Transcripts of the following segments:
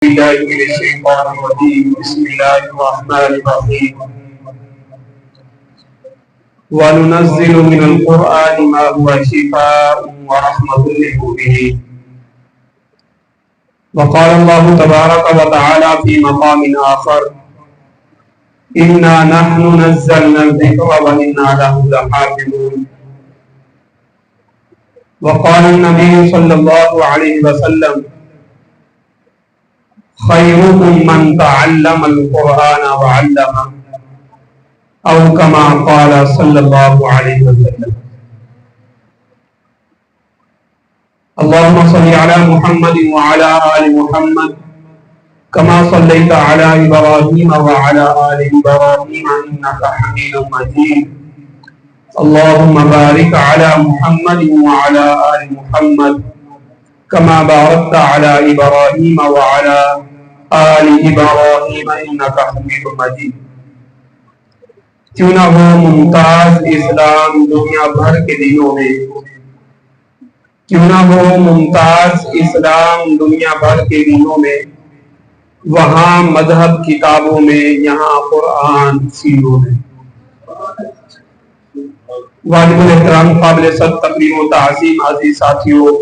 بالله من الشيطان الرجيم بسم الله الرحمن الرحيم وننزل من القرآن ما هو شفاء ورحمة للمؤمنين وقال الله تبارك وتعالى في مقام آخر إنا نحن نزلنا الذكر وإنا له لحافظون وقال النبي صلى الله عليه وسلم خيركم من تعلم القرآن وعلمه أو كما قال صلى الله عليه وسلم اللهم صل على محمد وعلى آل محمد كما صليت على إبراهيم وعلى آل إبراهيم إنك حميد مجيد اللهم بارك على محمد وعلى آل محمد كما باركت على إبراهيم وعلى آل إبراهيم إنك حميد مجيد کیوں نہ ہو ممتاز اسلام دنیا بھر کے دینوں میں، کیوں نہ ہو ممتاز اسلام دنیا بھر کے دینوں میں، وہاں مذہب کتابوں میں، یہاں قرآن سیروں میں۔ واجب الاحترام قابل صد تقریم و تعظیم عزیز ساتھیوں،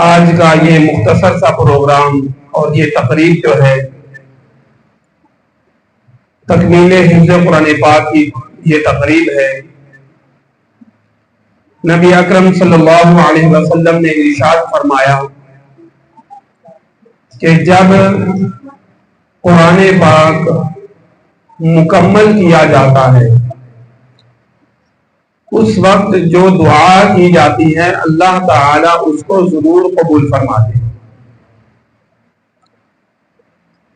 آج کا یہ مختصر سا پروگرام اور یہ تقریب جو ہے تکمیل حفظ قرآن پاک کی یہ تقریب ہے۔ نبی اکرم صلی اللہ علیہ وسلم نے ارشاد فرمایا کہ جب قرآن پاک مکمل کیا جاتا ہے اس وقت جو دعا کی جاتی ہے اللہ تعالی اس کو ضرور قبول فرماتے ہیں۔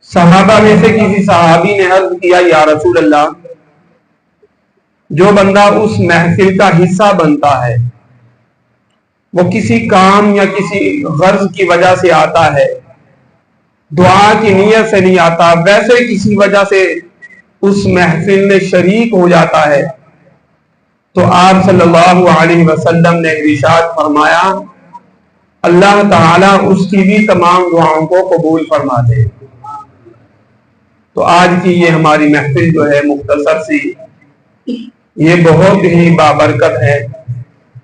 صحابہ میں سے کسی صحابی نے عرض کیا یا رسول اللہ، جو بندہ اس محفل کا حصہ بنتا ہے وہ کسی کام یا کسی غرض کی وجہ سے آتا ہے، دعا کی نیت سے نہیں آتا، ویسے کسی وجہ سے اس محفل میں شریک ہو جاتا ہے، تو آپ صلی اللہ علیہ وسلم نے ارشاد فرمایا اللہ تعالیٰ اس کی بھی تمام دعاؤں کو قبول فرماتے ہیں۔ تو آج کی یہ ہماری محفل جو ہے مختصر سی، یہ بہت ہی بابرکت ہے،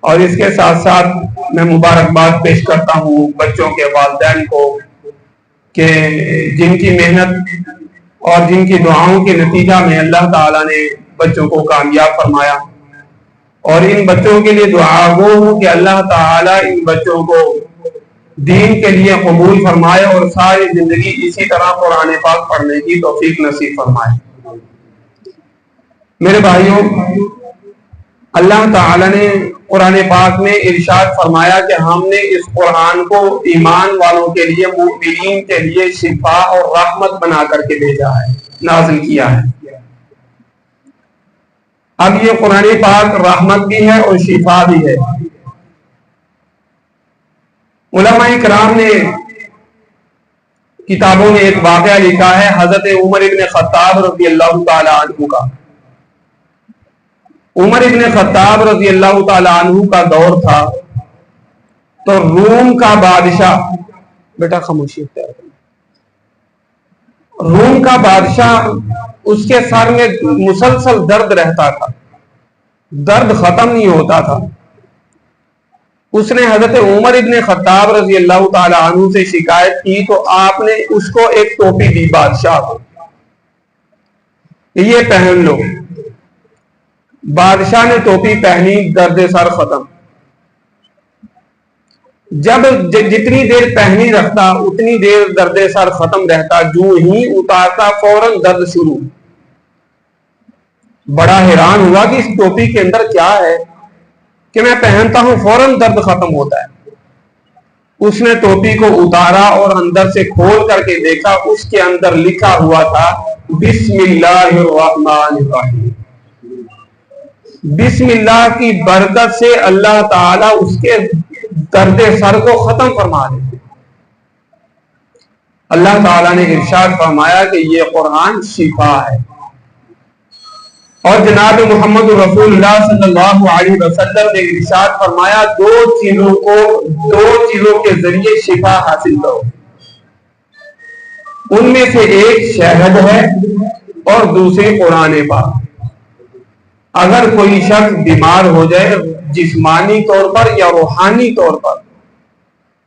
اور اس کے ساتھ ساتھ میں مبارکباد پیش کرتا ہوں بچوں کے والدین کو کہ جن کی محنت اور جن کی دعاؤں کے نتیجہ میں اللہ تعالیٰ نے بچوں کو کامیاب فرمایا، اور ان بچوں کے لیے دعا وہ ہو کہ اللہ تعالیٰ ان بچوں کو دین کے لیے قبول فرمائے اور ساری زندگی اسی طرح قرآن پاک پڑھنے کی توفیق نصیب فرمائے۔ میرے بھائیوں، اللہ تعالیٰ نے قرآن پاک میں ارشاد فرمایا کہ ہم نے اس قرآن کو ایمان والوں کے لیے، مؤمنین کے لیے شفا اور رحمت بنا کر کے بھیجا ہے، نازل کیا ہے۔ اب یہ قرآن پاک رحمت بھی ہے اور شفا بھی ہے۔ علماء کرام نے کتابوں میں ایک واقعہ لکھا ہے حضرت عمر ابن خطاب رضی اللہ تعالی عنہ کا۔ عمر ابن خطاب رضی اللہ تعالی عنہ کا دور تھا تو روم کا بادشاہ، بیٹا خاموشی اختیار کرنا، روم کا بادشاہ اس کے سر میں مسلسل درد رہتا تھا، درد ختم نہیں ہوتا تھا۔ اس نے حضرت عمر ابن خطاب رضی اللہ تعالی عنہ سے شکایت کی تو آپ نے اس کو ایک ٹوپی دی بادشاہ کو، یہ پہن لو۔ بادشاہ نے ٹوپی پہنی، درد سر ختم۔ جب جتنی دیر پہنی رکھتا اتنی دیر درد سر ختم رہتا، جو ہی اتارتا فوراً درد شروع۔ بڑا حیران ہوا کہ اس ٹوپی کے اندر کیا ہے کہ میں پہنتا ہوں فوراً درد ختم ہوتا ہے۔ اس نے ٹوپی کو اتارا اور اندر سے کھول کر کے دیکھا، اس کے اندر لکھا ہوا تھا بسم اللہ الرحمن الرحیم۔ بسم اللہ کی برکت سے اللہ تعالیٰ اس کے درد سر کو ختم فرما دے۔ اللہ تعالیٰ نے ارشاد فرمایا کہ یہ قرآن شفا ہے اور جناب محمد رسول اللہ صلی اللہ علیہ وسلم نے ارشاد فرمایا دو چیزوں کے ذریعے شفا حاصل کرو، ان میں سے ایک شہد ہے اور دوسری قرآن پاک۔ اگر کوئی شخص بیمار ہو جائے جسمانی طور پر یا روحانی طور پر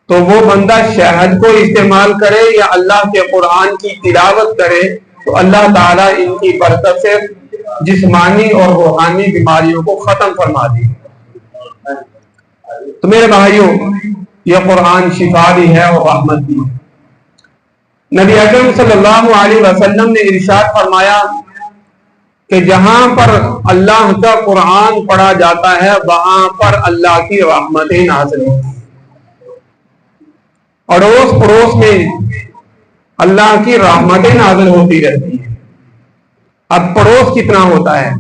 تو وہ بندہ شہد کو استعمال کرے یا اللہ کے قرآن کی تلاوت کرے تو اللہ تعالیٰ ان کی برکت سے جسمانی اور روحانی بیماریوں کو ختم فرما دی۔ تو میرے بھائیوں، یہ قرآن شفا بھی ہے اور رحمت بھی ہے۔ نبی اکرم صلی اللہ علیہ وسلم نے ارشاد فرمایا کہ جہاں پر اللہ کا قرآن پڑھا جاتا ہے وہاں پر اللہ کی رحمتیں نازل ہوتی ہیں، اڑوس پڑوس میں اللہ کی رحمتیں نازل ہوتی رہتی ہیں۔ اب پڑوس کتنا ہوتا ہے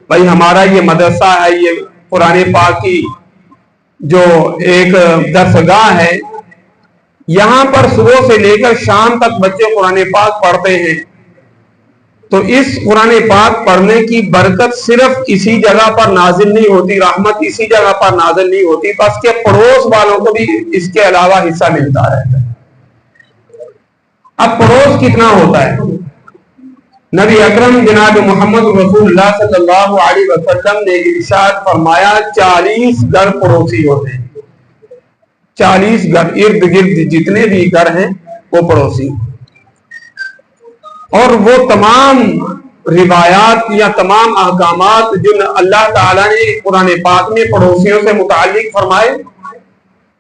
بھائی، ہمارا یہ مدرسہ ہے، یہ قرآن پاک کی جو ایک درسگاہ ہے، یہاں پر صبح سے لے کر شام تک بچے قرآن پاک پڑھتے ہیں، تو اس قرآن پاک پڑھنے کی برکت صرف اسی جگہ پر نازل نہیں ہوتی، رحمت اسی جگہ پر نازل نہیں ہوتی، بس کہ پڑوس والوں کو بھی اس کے علاوہ حصہ ملتا رہتا ہے۔ اب پڑوس کتنا ہوتا ہے؟ نبی اکرم جناب محمد رسول اللہ صلی اللہ علیہ وسلم نے ارشاد فرمایا 40 گھر پڑوسی ہوتے ہیں، 40 گھر، ارد گرد جتنے بھی گھر ہیں وہ پڑوسی، اور وہ تمام روایات یا تمام احکامات جو اللہ تعالیٰ نے قرآن پاک میں پڑوسیوں سے متعلق فرمائے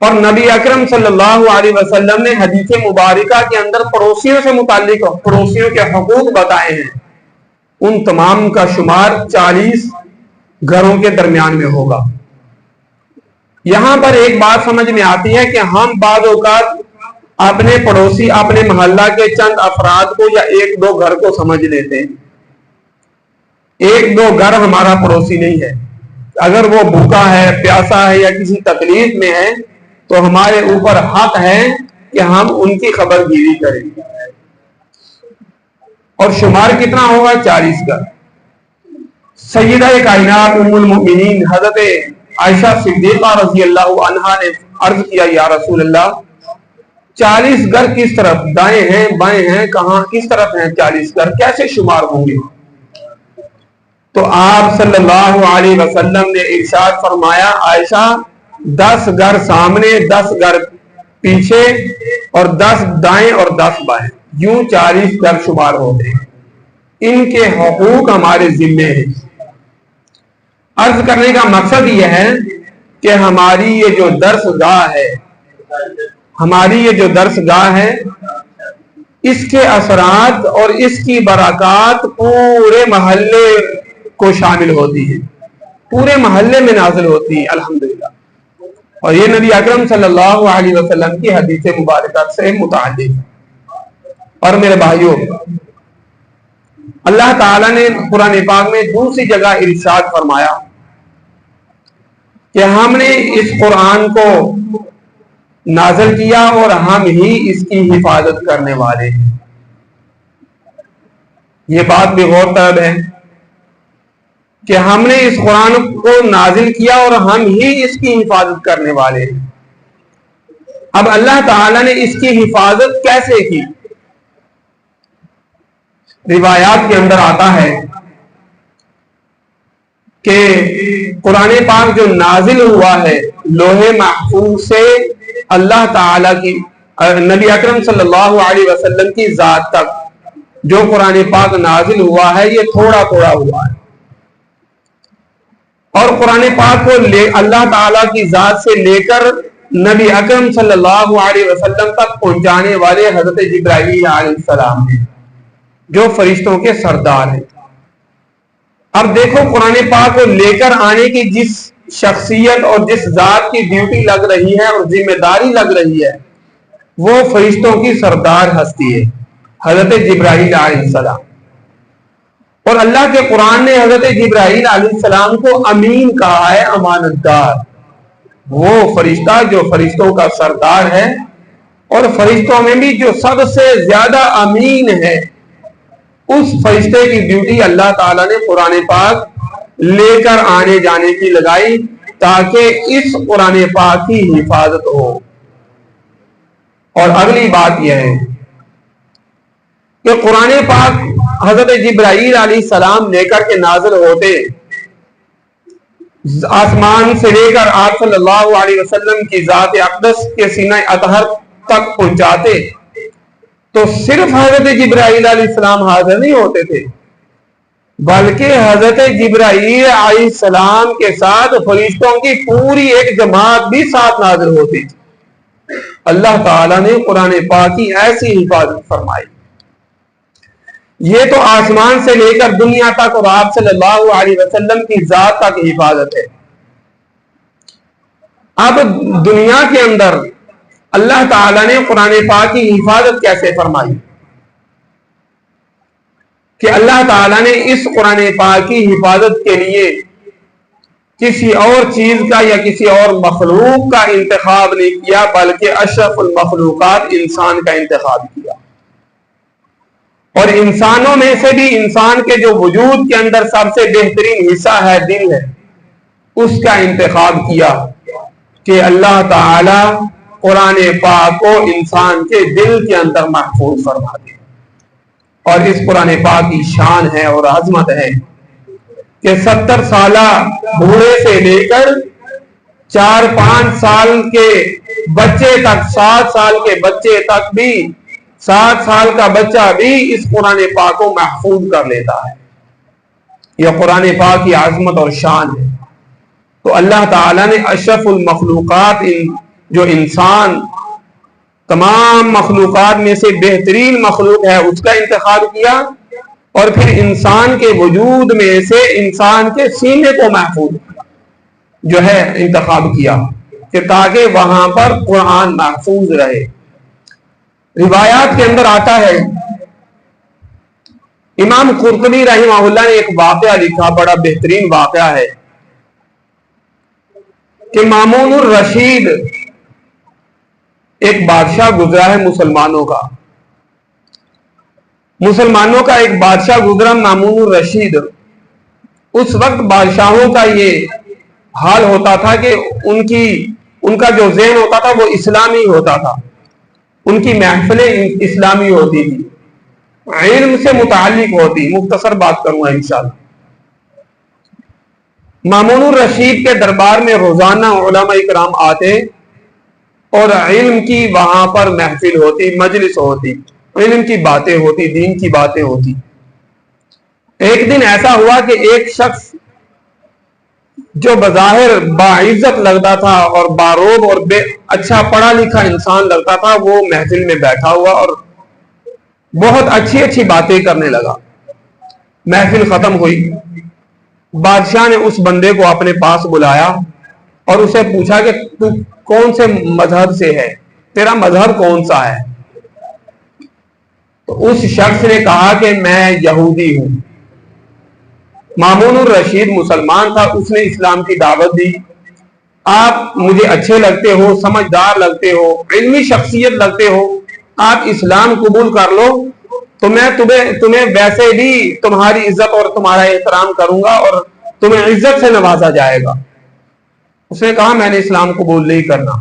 اور نبی اکرم صلی اللہ علیہ وسلم نے حدیث مبارکہ کے اندر پڑوسیوں سے متعلق پڑوسیوں کے حقوق بتائے ہیں، ان تمام کا شمار 40 گھروں کے درمیان میں ہوگا۔ یہاں پر ایک بات سمجھ میں آتی ہے کہ ہم بعض اوقات اپنے پڑوسی، اپنے محلہ کے چند افراد کو یا ایک دو گھر کو سمجھ لیتے ہیں، ایک دو گھر ہمارا پڑوسی نہیں ہے، اگر وہ بھوکا ہے، پیاسا ہے یا کسی تکلیف میں ہے تو ہمارے اوپر حق ہے کہ ہم ان کی خبر گیری کریں، اور شمار کتنا ہوگا؟ 40 گھر۔ سیدہ کائنات ام المؤمنین حضرت عائشہ صدیقہ رضی اللہ عنہا نے عرض کیا یا رسول اللہ 40 گھر کس طرف، دائیں ہیں بائیں ہیں، کہاں کس طرف ہیں 40 گھر، کیسے شمار ہوں گے؟ تو آپ صلی اللہ علیہ وسلم نے ارشاد فرمایا عائشہ 10 گھر سامنے، 10 گھر پیچھے، اور 10 دائیں اور 10 بائیں، یوں 40 گھر شمار ہوتے ہیں۔ ان کے حقوق ہمارے ذمے ہیں۔ عرض کرنے کا مقصد یہ ہے کہ ہماری یہ جو درس گاہ ہے اس کے اثرات اور اس کی برکات پورے محلے کو شامل ہوتی ہیں، پورے محلے میں نازل ہوتی ہیں الحمدللہ، اور یہ نبی اکرم صلی اللہ علیہ وسلم کی حدیث مبارکہ سے متعلق۔ اور میرے بھائیوں، اللہ تعالیٰ نے قرآن پاک میں دوسری جگہ ارشاد فرمایا کہ ہم نے اس قرآن کو نازل کیا اور ہم ہی اس کی حفاظت کرنے والے ہیں۔ یہ بات بھی غور طلب ہے کہ ہم نے اس قرآن کو نازل کیا اور ہم ہی اس کی حفاظت کرنے والے ہیں۔ اب اللہ تعالیٰ نے اس کی حفاظت کیسے کی؟ روایات کے اندر آتا ہے کہ قرآن پاک جو نازل ہوا ہے لوح محفوظ سے اللہ تعالیٰ کی نبی اکرم صلی اللہ علیہ وسلم کی ذات تک جو قرآن پاک نازل ہوا ہے یہ تھوڑا تھوڑا ہوا ہے، اور قرآن پاک کو اللہ تعالیٰ کی ذات سے لے کر نبی اکرم صلی اللہ علیہ وسلم تک پہنچانے والے حضرت جبرائیل علیہ السلام ہیں جو فرشتوں کے سردار ہیں۔ اب دیکھو قرآن پاک کو لے کر آنے کی جس شخصیت اور جس ذات کی ڈیوٹی لگ رہی ہے اور ذمہ داری لگ رہی ہے وہ فرشتوں کی سردار ہستی ہے حضرت جبرائیل علیہ السلام، اور اللہ کے قرآن نے حضرت جبرائیل علیہ السلام کو امین کہا ہے، امانت دار، وہ فرشتہ جو فرشتوں کا سردار ہے اور فرشتوں میں بھی جو سب سے زیادہ امین ہے اس فرشتے کی ڈیوٹی اللہ تعالیٰ نے قرآن پاک لے کر آنے جانے کی لگائی تاکہ اس قرآن پاک کی حفاظت ہو۔ اور اگلی بات یہ ہے کہ قرآن پاک حضرت جبرائیل علیہ السلام لے کر کے نازل ہوتے، آسمان سے لے کر آپ صلی اللہ علیہ وسلم کی ذات اقدس کے سینہ اطہر تک پہنچاتے تو صرف حضرت جبرائیل علیہ السلام حاضر نہیں ہوتے تھے، بلکہ حضرت جبرائیل علیہ السلام کے ساتھ فرشتوں کی پوری ایک جماعت بھی ساتھ نازل ہوتی تھی۔ اللہ تعالیٰ نے قرآن پاک کی ایسی حفاظت فرمائی۔ یہ تو آسمان سے لے کر دنیا تک اور آپ صلی اللہ علیہ وسلم کی ذات تک حفاظت ہے۔ اب دنیا کے اندر اللہ تعالیٰ نے قرآن پاک کی حفاظت کیسے فرمائی کہ اللہ تعالیٰ نے اس قرآن پاک کی حفاظت کے لیے کسی اور چیز کا یا کسی اور مخلوق کا انتخاب نہیں کیا، بلکہ اشرف المخلوقات انسان کا انتخاب کیا۔ اور انسانوں میں سے بھی انسان کے جو وجود کے اندر سب سے بہترین حصہ ہے دل ہے، اس کا انتخاب کیا کہ اللہ تعالی قرآن پاک کو انسان کے دل کے اندر محفوظ فرما دے۔ اور اس قرآن پاک کی شان ہے اور عظمت ہے کہ 70 سالہ بوڑھے سے لے کر 4-5 سال کے بچے تک، 7 سال کے بچے تک بھی، 7 سال کا بچہ بھی اس قرآن پاک کو محفوظ کر لیتا ہے۔ یہ قرآن پاک کی عظمت اور شان ہے۔ تو اللہ تعالیٰ نے اشرف المخلوقات، جو انسان تمام مخلوقات میں سے بہترین مخلوق ہے، اس کا انتخاب کیا، اور پھر انسان کے وجود میں سے انسان کے سینے کو محفوظ جو ہے انتخاب کیا کہ تاکہ وہاں پر قرآن محفوظ رہے۔ روایات کے اندر آتا ہے، امام قرطبی رحمہ اللہ نے ایک واقعہ لکھا، بڑا بہترین واقعہ ہے کہ مامون الرشید ایک بادشاہ گزرا ہے مسلمانوں کا ایک بادشاہ گزرا، مامون الرشید۔ اس وقت بادشاہوں کا یہ حال ہوتا تھا کہ ان کا جو ذہن ہوتا تھا وہ اسلامی ہوتا تھا، ان کی محفلیں اسلامی ہوتی تھی، علم سے متعلق ہوتی۔ مختصر بات کروں گا انشاءاللہ۔ مامون الرشید کے دربار میں روزانہ علماء کرام آتے اور علم کی وہاں پر محفل ہوتی، مجلس ہوتی، علم کی باتیں ہوتی، دین کی باتیں ہوتی۔ ایک دن ایسا ہوا کہ ایک شخص جو بظاہر باعزت لگتا تھا اور باروب اور اچھا پڑھا لکھا انسان لگتا تھا، وہ محفل میں بیٹھا ہوا اور بہت اچھی اچھی باتیں کرنے لگا۔ محفل ختم ہوئی، بادشاہ نے اس بندے کو اپنے پاس بلایا اور اسے پوچھا کہ تو کون سے مذہب سے ہے، تیرا مذہب کون سا ہے؟ تو اس شخص نے کہا کہ میں یہودی ہوں۔ مامون الرشید مسلمان تھا، اس نے اسلام کی دعوت دی۔ آپ مجھے اچھے لگتے ہو، سمجھدار لگتے ہو، علمی شخصیت لگتے ہو، آپ اسلام قبول کر لو تو میں تمہیں ویسے بھی تمہاری عزت اور تمہارا احترام کروں گا اور تمہیں عزت سے نوازا جائے گا۔ اس نے کہا میں نے اسلام قبول نہیں کرنا۔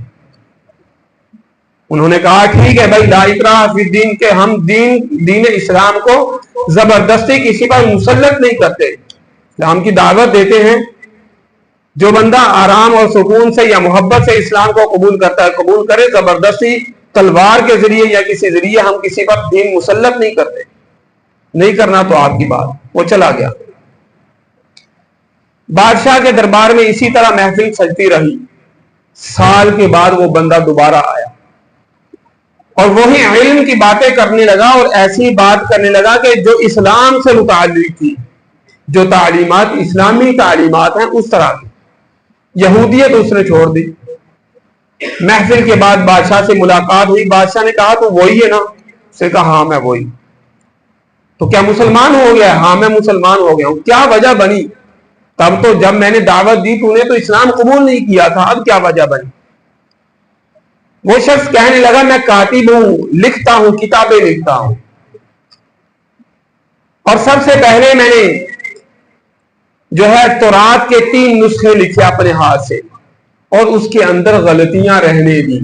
انہوں نے کہا ٹھیک ہے بھائی، لا اکراہ فی الدین، کہ ہم دین اسلام کو زبردستی کسی پر مسلط نہیں کرتے، اسلام کی دعوت دیتے ہیں۔ جو بندہ آرام اور سکون سے یا محبت سے اسلام کو قبول کرتا ہے قبول کرے، زبردستی تلوار کے ذریعے یا کسی ذریعے ہم کسی پر دین مسلط نہیں کرتے۔ نہیں کرنا تو آپ کی بات۔ وہ چلا گیا۔ بادشاہ کے دربار میں اسی طرح محفل سجتی رہی۔ سال کے بعد وہ بندہ دوبارہ آیا اور وہی علم کی باتیں کرنے لگا اور ایسی بات کرنے لگا کہ جو اسلام سے متعلق تھی، جو تعلیمات اسلامی تعلیمات ہیں اس طرح کی۔ یہودیت اس نے چھوڑ دی۔ محفل کے بعد بادشاہ سے ملاقات ہوئی، بادشاہ نے کہا تو وہی ہے نا؟ اس نے کہا ہاں میں وہی۔ تو کیا مسلمان ہو گیا؟ ہاں میں مسلمان ہو گیا ہوں۔ کیا وجہ بنی؟ تب تو جب میں نے دعوت دی تو نے تو اسلام قبول نہیں کیا تھا، اب کیا وجہ بنی؟ وہ شخص کہنے لگا میں کاتب ہوں، لکھتا ہوں، کتابیں لکھتا ہوں اور سب سے پہلے میں نے جو ہے تورات کے 3 نسخے لکھے اپنے ہاتھ سے اور اس کے اندر غلطیاں رہنے دی.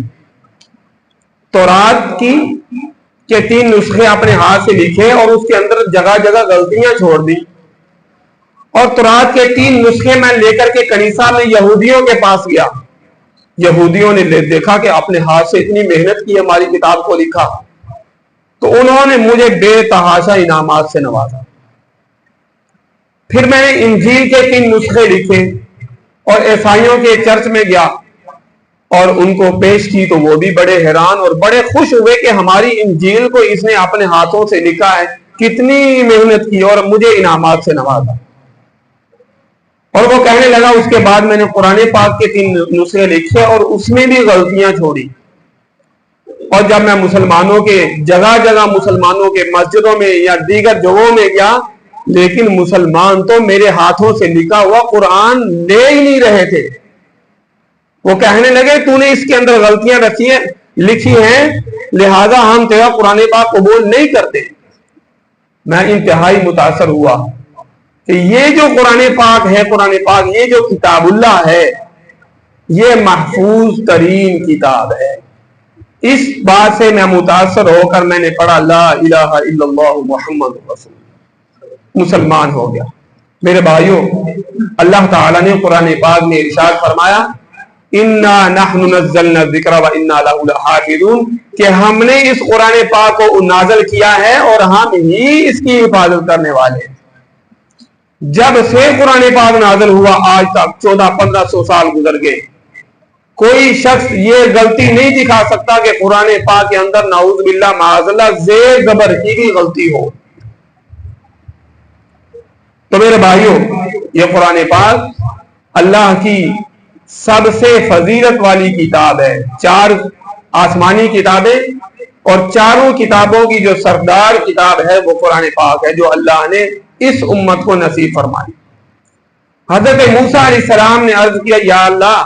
تورات کے 3 نسخے اپنے ہاتھ سے لکھے اور اس کے اندر جگہ جگہ غلطیاں چھوڑ دی. اور تورات کے 3 نسخے میں لے کر کے کنیسہ میں یہودیوں کے پاس گیا. یہودیوں نے دیکھا کہ اپنے ہاتھ سے اتنی محنت کی ہماری کتاب کو لکھا, تو انہوں نے مجھے بے تحاشا انعامات سے نوازا. پھر میں نے انجیل کے 3 نسخے لکھے اور عیسائیوں کے چرچ میں گیا اور ان کو پیش کی, تو وہ بھی بڑے حیران اور بڑے خوش ہوئے کہ ہماری انجیل کو اس نے اپنے ہاتھوں سے لکھا ہے, کتنی محنت کی اور مجھے انعامات سے نوازا. اور وہ کہنے لگا اس کے بعد میں نے قرآن پاک کے 3 نسخے لکھے اور اس میں بھی غلطیاں چھوڑی. اور جب میں مسلمانوں کے جگہ جگہ مسلمانوں کے مسجدوں میں یا دیگر جگہوں میں گیا, لیکن مسلمان تو میرے ہاتھوں سے لکھا ہوا قرآن لے ہی نہیں رہے تھے. وہ کہنے لگے تو نے اس کے اندر غلطیاں لکھی ہیں, لہذا ہم تیرا قرآن پاک قبول نہیں کرتے. میں انتہائی متاثر ہوا کہ یہ جو قرآن پاک ہے, قرآن پاک یہ جو کتاب اللہ ہے, یہ محفوظ ترین کتاب ہے. اس بات سے میں متاثر ہو کر میں نے پڑھا لا الہ الا اللہ محمد رسول, مسلمان ہو گیا. میرے بھائیوں, اللہ تعالیٰ نے قرآن پاک میں ارشاد فرمایا انا نحن نزلنا الذکر وانا لہ لحافظون, کہ ہم نے اس قرآن پاک کو نازل کیا ہے اور ہم ہی اس کی حفاظت کرنے والے ہیں. جب سے قرآن پاک نازل ہوا آج تک 1400-1500 سال گزر گئے, کوئی شخص یہ غلطی نہیں دکھا سکتا کہ قرآن پاک کے اندر نعوذ باللہ معاذ اللہ زیر زبر کی بھی غلطی ہو. تو میرے بھائیوں, یہ قرآن پاک اللہ کی سب سے فضیلت والی کتاب ہے. 4 آسمانی کتابیں اور چاروں کتابوں کی جو سردار کتاب ہے وہ قرآن پاک ہے, جو اللہ نے اس امت کو نصیب فرمائی. حضرت موسیٰ علیہ السلام نے عرض کیا یا اللہ,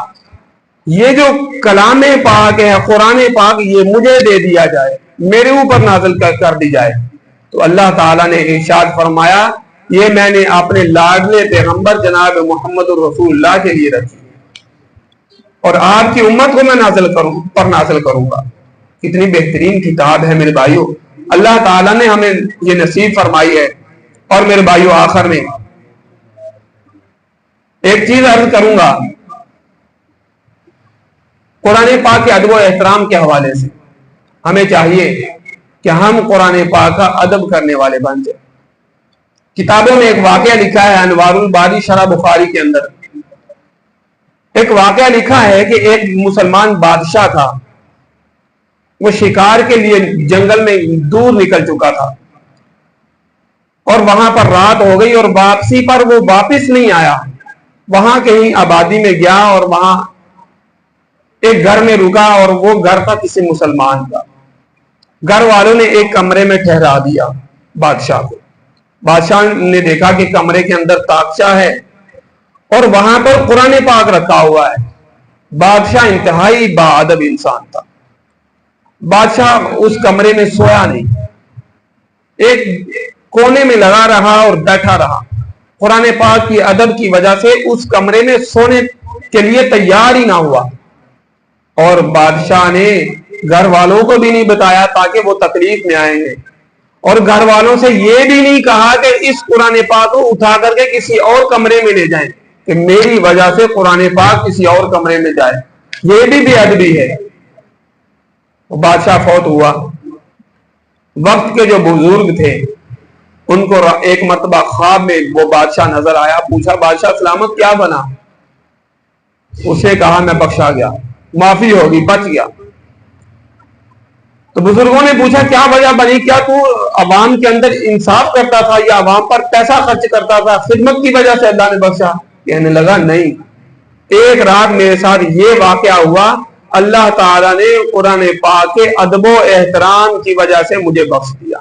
یہ جو کلام پاک ہے قرآن پاک, یہ مجھے دے دیا جائے, میرے اوپر نازل کر دی جائے. تو اللہ تعالیٰ نے ارشاد فرمایا یہ میں نے اپنے لاڈلے پیغمبر جناب محمد رسول اللہ کے لیے رکھی اور آپ کی امت کو میں نازل کروں گا. کتنی بہترین کتاب ہے میرے بھائیوں, اللہ تعالیٰ نے ہمیں یہ نصیب فرمائی ہے. اور میرے بھائیوں, آخر میں ایک چیز عرض کروں گا, قرآن پاک کے ادب و احترام کے حوالے سے ہمیں چاہیے کہ ہم قرآن پاک کا ادب کرنے والے بن جائیں. کتابوں میں ایک واقعہ لکھا ہے انوار الباری شرح بخاری کے اندر, ایک واقعہ لکھا ہے کہ ایک مسلمان بادشاہ تھا, وہ شکار کے لیے جنگل میں دور نکل چکا تھا اور وہاں پر رات ہو گئی اور واپسی پر وہ واپس نہیں آیا. وہاں کہیں آبادی میں گیا اور وہاں ایک گھر میں رکا اور وہ گھر تھا کسی مسلمان کا. گھر والوں نے ایک کمرے میں ٹھہرا دیا بادشاہ کو. بادشاہ نے دیکھا کہ کمرے کے اندر تاقچہ ہے اور وہاں پر قرآن پاک رکھا ہوا ہے. بادشاہ انتہائی باادب انسان تھا. بادشاہ اس کمرے میں سویا نہیں, ایک کونے میں لگا رہا اور بیٹھا رہا. قرآن پاک کی ادب کی وجہ سے اس کمرے میں سونے کے لیے تیار ہی نہ ہوا. اور بادشاہ نے گھر والوں کو بھی نہیں بتایا تاکہ وہ تکلیف میں آئیں گے, اور گھر والوں سے یہ بھی نہیں کہا کہ اس قرآن پاک کو اٹھا کر کے کسی اور کمرے میں لے جائیں کہ میری وجہ سے قرآن پاک کسی اور کمرے میں جائے. یہ بھی بے ادبی ہے. بادشاہ فوت ہوا. وقت کے جو بزرگ تھے ان کو ایک مرتبہ خواب میں وہ بادشاہ نظر آیا. پوچھا بادشاہ سلامت کیا بنا؟ اسے کہا میں بخشا گیا, معافی ہوگی, بچ گیا. تو بزرگوں نے پوچھا کیا وجہ بنی, کیا تو عوام کے اندر انصاف کرتا تھا یا عوام پر پیسہ خرچ کرتا تھا, خدمت کی وجہ سے اللہ نے بخشا؟ کہنے لگا نہیں, ایک رات میرے ساتھ یہ واقعہ ہوا, اللہ تعالیٰ نے قرآن پاک کے ادب و احترام کی وجہ سے مجھے بخش دیا.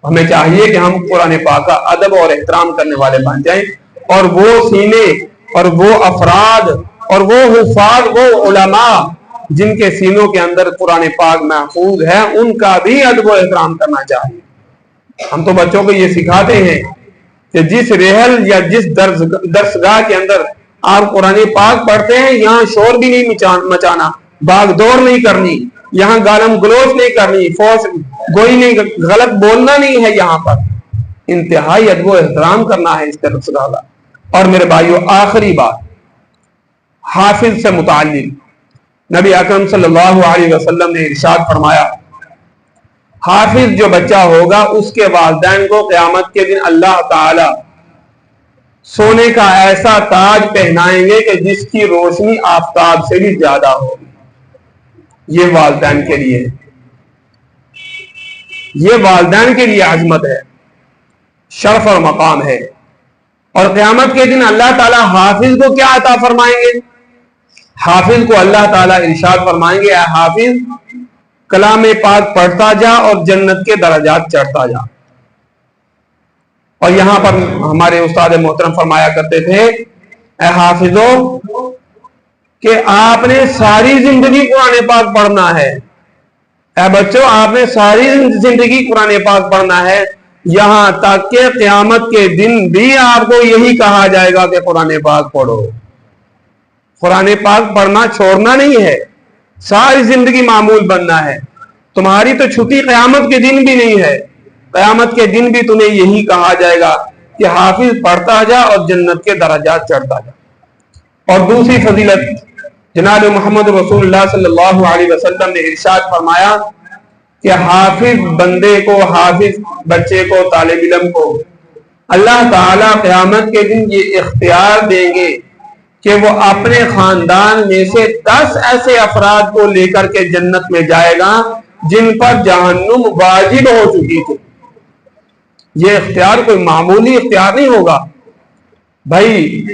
ہمیں چاہیے کہ ہم قرآن پاک کا ادب اور احترام کرنے والے بن جائیں, اور وہ سینے اور وہ افراد اور وہ حفاظ, وہ علماء جن کے سینوں کے اندر قرآن پاک محفوظ ہے, ان کا بھی ادب و احترام کرنا چاہیے. ہم تو بچوں کو یہ سکھاتے ہیں کہ جس ریحل یا جس درسگاہ کے اندر آپ قرآن پاک پڑھتے ہیں یہاں شور بھی نہیں مچانا، بھاگ دوڑ نہیں کرنی، یہاں گالم گلوچ نہیں کرنی، فوج گوئی نہیں، غلط بولنا نہیں ہے، یہاں پر انتہائی ادب و احترام کرنا ہے اس درسگاہ کا۔ اور میرے بھائیو، آخری بات حافظ سے متعلق نبی اکرم صلی اللہ علیہ وسلم نے ارشاد فرمایا، حافظ جو بچہ ہوگا اس کے والدین کو قیامت کے دن اللہ تعالی سونے کا ایسا تاج پہنائیں گے کہ جس کی روشنی آفتاب سے بھی زیادہ ہوگی۔ یہ والدین کے لیے، یہ والدین کے لیے عظمت ہے، شرف اور مقام ہے۔ اور قیامت کے دن اللہ تعالی حافظ کو کیا عطا فرمائیں گے؟ حافظ کو اللہ تعالی ارشاد فرمائیں گے، اے حافظ کلام پاک پڑھتا جا اور جنت کے درجات چڑھتا جا۔ اور یہاں پر ہمارے استاد محترم فرمایا کرتے تھے، اے حافظو کہ آپ نے ساری زندگی قرآن پاک پڑھنا ہے، اے بچوں آپ نے ساری زندگی قرآن پاک پڑھنا ہے، یہاں تک کہ قیامت کے دن بھی آپ کو یہی کہا جائے گا کہ قرآن پاک پڑھو۔ قرآن پاک پڑھنا چھوڑنا نہیں ہے، ساری زندگی معمول بننا ہے۔ تمہاری تو چھٹی قیامت کے دن بھی نہیں ہے، قیامت کے دن بھی تمہیں یہی کہا جائے گا کہ حافظ پڑھتا جا اور جنت کے درجات چڑھتا جا۔ اور دوسری فضیلت، جناب محمد رسول اللہ صلی اللہ علیہ وسلم نے ارشاد فرمایا کہ حافظ بندے کو، حافظ بچے کو، طالب علم کو اللہ تعالیٰ قیامت کے دن یہ اختیار دیں گے کہ وہ اپنے خاندان میں سے 10 ایسے افراد کو لے کر کے جنت میں جائے گا جن پر جہنم واجب ہو چکی تھی۔ یہ اختیار کوئی معمولی اختیار نہیں ہوگا بھائی۔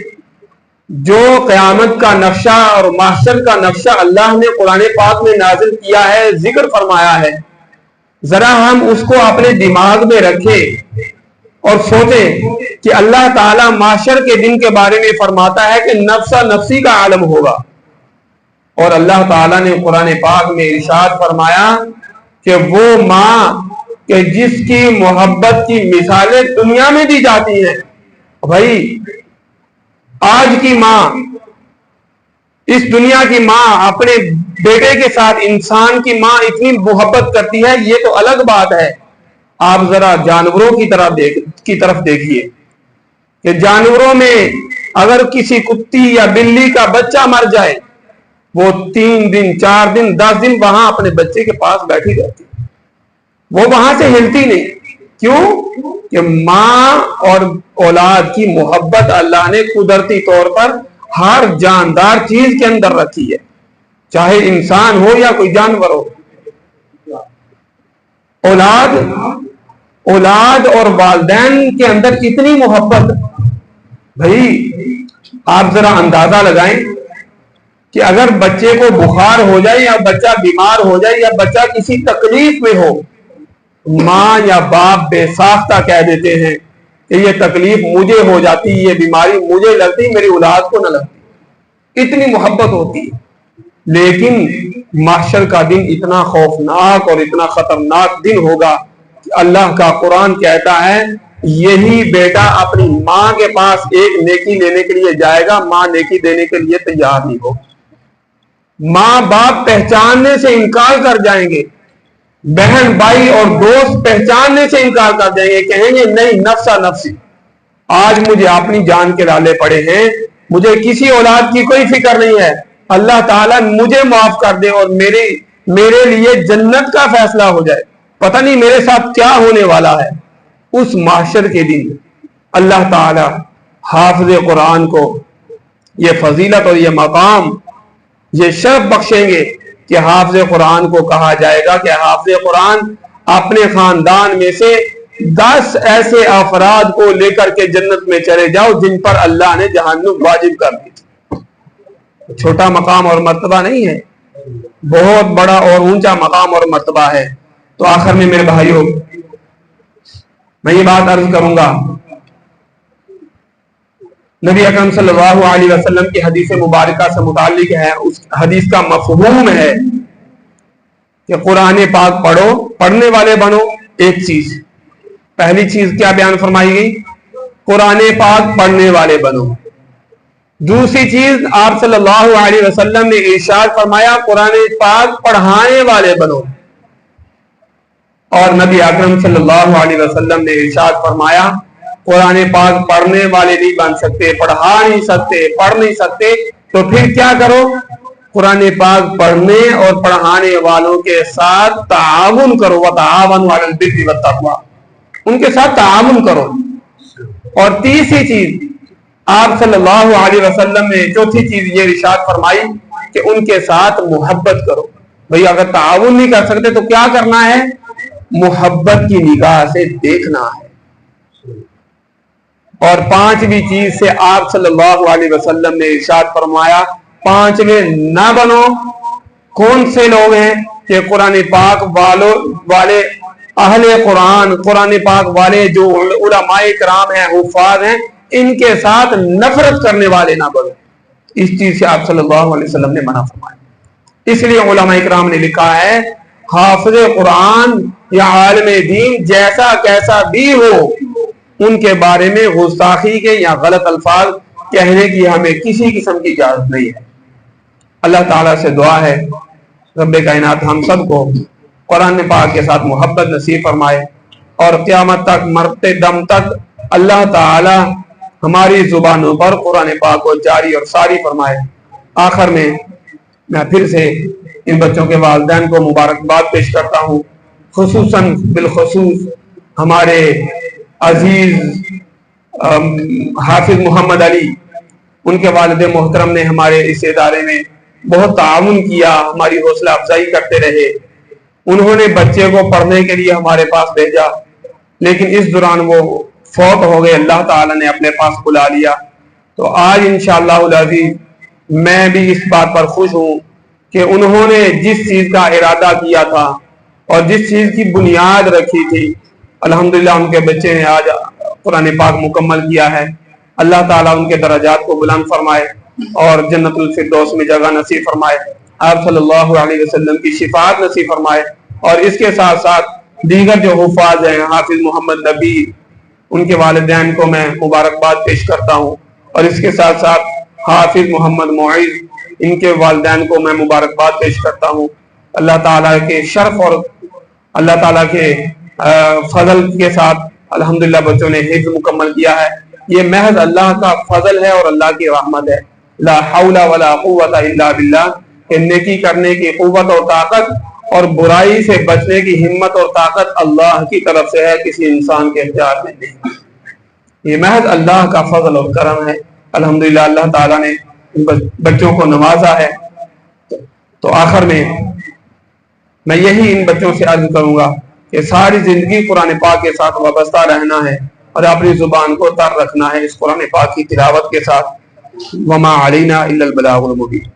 جو قیامت کا نقشہ اور محشر کا نقشہ اللہ نے قرآن پاک میں نازل کیا ہے، ذکر فرمایا ہے، ذرا ہم اس کو اپنے دماغ میں رکھیں اور سوچیں کہ اللہ تعالیٰ محشر کے دن کے بارے میں فرماتا ہے کہ نفسا نفسی کا عالم ہوگا، اور اللہ تعالیٰ نے قرآن پاک میں ارشاد فرمایا کہ وہ ماں کہ جس کی محبت کی مثالیں دنیا میں دی جاتی ہیں۔ بھائی آج کی ماں، اس دنیا کی ماں اپنے بیٹے کے ساتھ انسان کی ماں اتنی محبت کرتی ہے، یہ تو الگ بات ہے۔ آپ ذرا جانوروں کی طرف دیکھیے کہ جانوروں میں اگر کسی کتی یا بلی کا بچہ مر جائے، وہ 3 دن 4 دن 10 دن وہاں اپنے بچے کے پاس بیٹھی رہتی، وہ وہاں سے ہلتی نہیں۔ کیوں؟ کہ ماں اور اولاد کی محبت اللہ نے قدرتی طور پر ہر جاندار چیز کے اندر رکھی ہے، چاہے انسان ہو یا کوئی جانور ہو۔ اولاد اور والدین کے اندر اتنی محبت، بھائی آپ ذرا اندازہ لگائیں کہ اگر بچے کو بخار ہو جائے یا بچہ بیمار ہو جائے یا بچہ کسی تکلیف میں ہو، ماں یا باپ بے ساختہ کہہ دیتے ہیں کہ یہ تکلیف مجھے ہو جاتی، یہ بیماری مجھے لگتی، میری اولاد کو نہ لگتی، اتنی محبت ہوتی ہے۔ لیکن محشر کا دن اتنا خوفناک اور اتنا خطرناک دن ہوگا کہ اللہ کا قرآن کہتا ہے یہی بیٹا اپنی ماں کے پاس ایک نیکی لینے کے لیے جائے گا، ماں نیکی دینے کے لیے تیار نہیں ہو، ماں باپ پہچاننے سے انکار کر جائیں گے، بہن بھائی اور دوست پہچاننے سے انکار کر جائیں گے، کہیں گے نہیں نفسا نفسی، آج مجھے اپنی جان کے لالے پڑے ہیں، مجھے کسی اولاد کی کوئی فکر نہیں ہے، اللہ تعالیٰ مجھے معاف کر دے اور میرے لیے جنت کا فیصلہ ہو جائے، پتہ نہیں میرے ساتھ کیا ہونے والا ہے۔ اس محشر کے دن اللہ تعالیٰ حافظ قرآن کو یہ فضیلت اور یہ مقام، یہ شرف بخشیں گے کہ حافظ قرآن کو کہا جائے گا کہ حافظ قرآن اپنے خاندان میں سے 10 ایسے افراد کو لے کر کے جنت میں چلے جاؤ جن پر اللہ نے جہنم واجب کر دی۔ چھوٹا مقام اور مرتبہ نہیں ہے، بہت بڑا اور اونچا مقام اور مرتبہ ہے۔ تو آخر میں میرے بھائیوں میں یہ بات عرض کروں گا، نبی اکرم صلی اللہ علیہ وسلم کی حدیث مبارکہ سے متعلق ہے، اس حدیث کا مفہوم ہے کہ قرآن پاک پڑھو، پڑھنے والے بنو، ایک چیز، پہلی چیز کیا بیان فرمائی گئی؟ قرآن پاک پڑھنے والے بنو۔ دوسری چیز آپ صلی اللہ علیہ وسلم نے ارشاد فرمایا قرآن پاک پڑھانے والے بنو، اور نبی اکرم صلی اللہ علیہ وسلم نے ارشاد فرمایا قرآن پاک پڑھنے والے نہیں بن سکتے، پڑھا نہیں سکتے، پڑھ نہیں سکتے، تو پھر کیا کرو؟ قرآن پاک پڑھنے اور پڑھانے والوں کے ساتھ تعاون کرو، وتعاونوا علی البر والتقوی، ان کے ساتھ تعاون کرو۔ اور تیسری چیز آپ صلی اللہ علیہ وسلم نے چوتھی چیز یہ ارشاد فرمائی کہ ان کے ساتھ محبت کرو۔ بھئی اگر تعاون نہیں کر سکتے تو کیا کرنا ہے؟ محبت کی نگاہ سے دیکھنا ہے۔ اور پانچویں چیز سے آپ صلی اللہ علیہ وسلم نے ارشاد فرمایا پانچویں نہ بنو۔ کون سے لوگ ہیں کہ قرآن پاک والے اہل قرآن، قرآن پاک والے جو علماء کرام ہیں، حفاظ ہیں، ان کے ساتھ نفرت کرنے والے نہ بنو۔ اس چیز سے آپ صلی اللہ علیہ وسلم نے منع فرمایا۔ اس لیے علماء کرام نے لکھا ہے حافظ قرآن یا عالم دین جیسا کیسا بھی ہو، ان کے بارے میں گستاخی کے یا غلط الفاظ کہنے کی ہمیں کسی قسم کی اجازت نہیں ہے۔ اللہ تعالیٰ سے دعا ہے رب کائنات ہم سب کو قرآن پاک کے ساتھ محبت نصیب فرمائے، اور قیامت تک مرتے دم تک اللہ تعالیٰ ہماری زبانوں پر قرآن پاک کو جاری اور ساری فرمائے۔ آخر میں پھر سے ان بچوں کے والدین کو مبارکباد پیش کرتا ہوں، خصوصاً بالخصوص ہمارے عزیز حافظ محمد علی، ان کے والد محترم نے ہمارے اس ادارے میں بہت تعاون کیا، ہماری حوصلہ افزائی کرتے رہے۔ انہوں نے بچے کو پڑھنے کے لیے ہمارے پاس بھیجا، لیکن اس دوران وہ فوت ہو گئے، اللہ تعالیٰ نے اپنے پاس بلا لیا۔ تو آج انشاءاللہ العزیز میں بھی اس بات پر خوش ہوں کہ انہوں نے جس چیز کا ارادہ کیا تھا اور جس چیز کی بنیاد رکھی تھی، الحمدللہ ان کے بچے نے آج قرآن پاک مکمل کیا ہے۔ اللہ تعالیٰ ان کے درجات کو بلند فرمائے اور جنت الفردوس میں جگہ نصیب فرمائے، آپ صلی اللہ علیہ وسلم کی شفاعت نصیب فرمائے۔ اور اس کے ساتھ ساتھ دیگر جو حفاظ ہیں، حافظ محمد نبی، ان کے والدین کو میں مبارکباد پیش کرتا ہوں، اور اس کے ساتھ ساتھ حافظ محمد معیز، ان کے والدین کو میں مبارکباد پیش کرتا ہوں۔ اللہ تعالیٰ کے شرف اور اللہ تعالیٰ کے فضل کے ساتھ الحمدللہ بچوں نے حفظ مکمل کیا ہے۔ یہ محض اللہ کا فضل ہے اور اللہ کی رحمت ہے۔ لا حول ولا قوت الا باللہ، کہ نیکی کرنے کی قوت اور طاقت اور برائی سے بچنے کی ہمت اور طاقت اللہ کی طرف سے ہے، کسی انسان کے اختیار میں نہیں۔ یہ محض اللہ کا فضل اور کرم ہے۔ الحمدللہ اللہ تعالیٰ نے بچوں کو نوازا ہے۔ تو آخر میں یہی ان بچوں سے عرض کروں گا کہ ساری زندگی قرآن پاک کے ساتھ وابستہ رہنا ہے اور اپنی زبان کو تر رکھنا ہے اس قرآن پاک کی تلاوت کے ساتھ۔ وما علینا الا البلاغ المبین۔